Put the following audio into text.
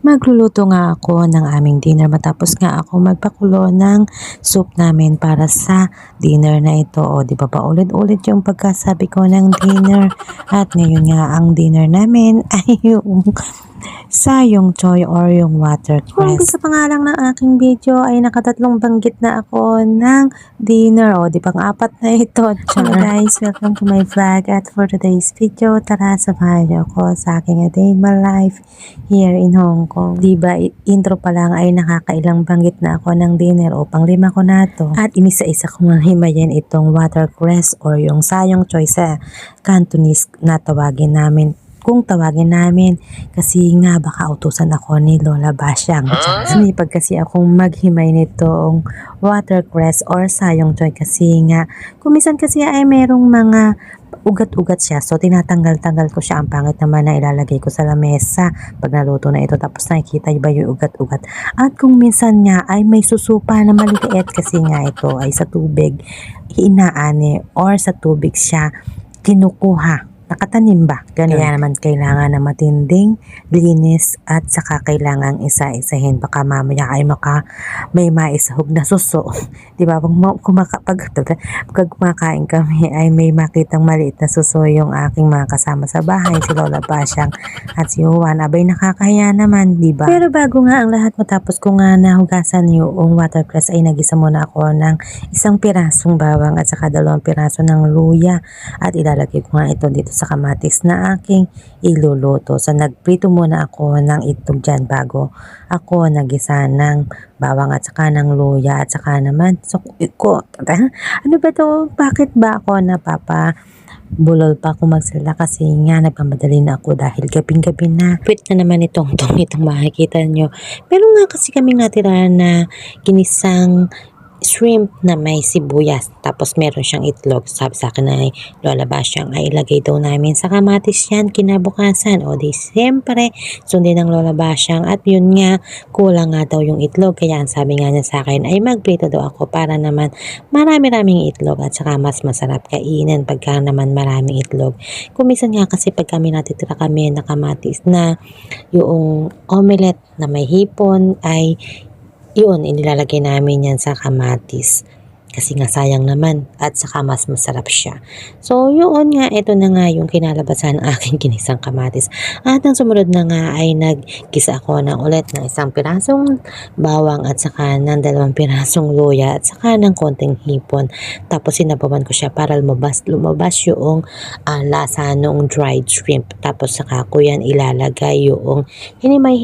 Magluluto nga ako ng aming dinner matapos nga ako magpakulo ng soup namin para sa dinner na ito. O di ba ulit-ulit yung pagkasabi ko ng dinner. At ngayon nga ang dinner namin ay yung sayong choy or yung watercress. Kung umpisa pa nga lang ng aking video ay nakatatlong banggit na ako ng dinner. O di pang-apat na ito. Hello guys, welcome to my vlog. At for today's video, tara samahan niyo ako sa aking a day in my life here in Hong Kong. Diba, intro pa lang ay nakakailang banggit na ako ng dinner o pang-lima ko na to. At inisa-isa ko nga himayin itong watercress or yung sayong choy sa Cantonese na tawagin namin. Kung tawagin namin kasi nga baka utusan ako ni Lola Basyang. Sumipag kasi akong maghimay nitong watercress or sayong choy kasi nga kumisan kasi ay merong mga ugat-ugat siya. So, tinatanggal-tanggal ko siya. Ang pangit naman na ilalagay ko sa lamesa pag naluto na ito. Tapos nakikita ba yung ugat-ugat. At kung minsan nga ay may susupa na maliit kasi nga ito ay sa tubig inaani or sa tubig siya kinukuha. Nakatanim ba? Ganun. Kaya naman kailangan na matinding linis at saka kailangan isa-isahin. Baka mamaya ay may maisahog na suso. Diba? Pag kumakain kami ay may makitang maliit na suso yung aking mga kasama sa bahay. Si Lola Basyang at si Juan. Abay nakakahiya naman, diba? Pero bago nga ang lahat matapos ko nga nahugasan yung watercress ay nagisa muna ako ng isang pirasong bawang at saka 2 piraso ng luya. At ilalagay ko nga ito dito sa kamatis na aking iluluto. So nagprito muna ako ng itlog dyan bago ako nagisa ng bawang at saka ng luya at saka naman ano ba to? Bakit ba ako bulol pa ako magsalita kasi nga nagmamadali na ako dahil gabing-gabi na. Pwit na naman itong makikita nyo. Pero nga kasi kami natira na ginisang shrimp na may sibuyas. Tapos meron siyang itlog. Sabi sa akin ay Lola Basyang ay ilagay daw namin sa kamatis yan kinabukasan. O di siyempre sundin ng Lola Basyang at yun nga kulang nga daw yung itlog. Kaya ang sabi nga niya sa akin ay magprito daw ako para naman marami-raming itlog at saka mas masarap kainin pagka naman maraming itlog. Kumisan nga kasi pag kami natitira kami na kamatis na yung omelette na may hipon ay yun, inilalagay namin yan sa kamatis. Kasi nga sayang naman at saka mas masarap siya. So yun nga, ito na nga yung kinalabasan ng aking ginisang kamatis. At ang sumunod na nga ay naggisa ako ng ulit ng 1 pirasong bawang at saka ng 2 pirasong luya at saka ng konting hipon. Tapos sinabawan ko siya para lumabas yung lasa ng dried shrimp. Tapos saka ko yan ilalagay yung hinimay